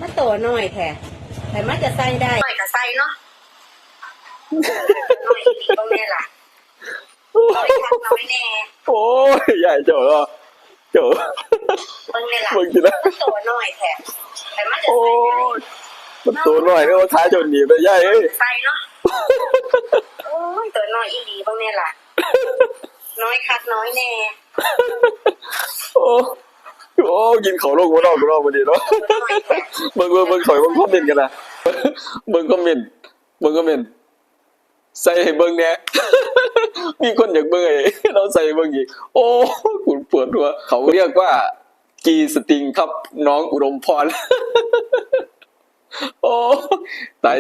มาโตหน่อยแท้แต่มันจะใส่ได้หน่อยก็ใส่เนาะหน่อยดีตรงนี้ล่ะน้อยคักน้อยแน่โอ้ยใหญ่เจ๋อเจ๋อเบิ่งนี่ล่ะเบิ่งกินนะมันโตหน่อยแท้แต่มันจะโอ้ใส่ได้ยมันตัวหน่อยก็ท้ายจนหนีไปใหญ่เอ้ยใส่เนาะโอ้ยตัวน้อยอีหลีเบิ่งนี่ล่ะน้อยคักน้อยแน่โอ้โอ้กินเขาลงมาดอกมาดีเนาะเบิ่งข่อยเบิ่งคอมเมนต์กันนะเบิ่งคอมเมนต์ใส่ให้เบิ่งแหน่มีคนอยากเบิ่งไอ้เราใส่เบิ่งอีกโอ้คุณปวดหัวเขาเรียกว่ากีสติงครับน้องอุดมพรโอ้ตาย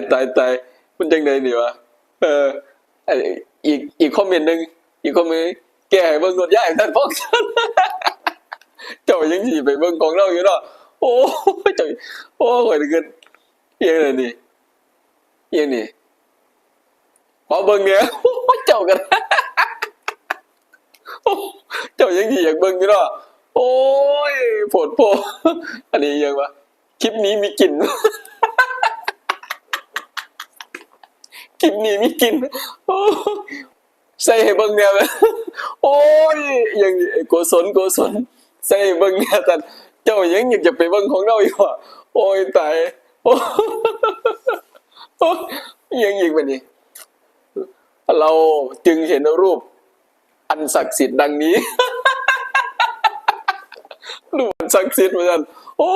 มันจังได๋นี่วะอีกคอมเมนต์นึงแก้ให้เบิ่งรถย้ายท่านพ่อเจ้ายังสิไปเบิ่งของเราอยู่เนาะโอ้เจ้าโอ้ข่อยนึกเอียงเลยนี่พอเบิ่งเนี่ยเจ้ากันเจ้ายังสิอยากเบิ่งอยู่เนาะโอ้ยโผดโพอันนี้ยังวะคลิปนี้มีกลิ่นโอ้ใส่ให้เบิ่งเนี่ยโอ้ยยังโกศลใส่ให้เบิ่งเนี่ยแต่เจ้ายังอยากจะไปเบิ่งของเราอยู่อ่ะโอ้ยตายโอ้ยังอีกบัดนี้เราจึงเห็นรูปอันศักดิ์สิทธิ์ดังนี้รูปอันศักดิ์สิทธิ์เหมือนกันโอ้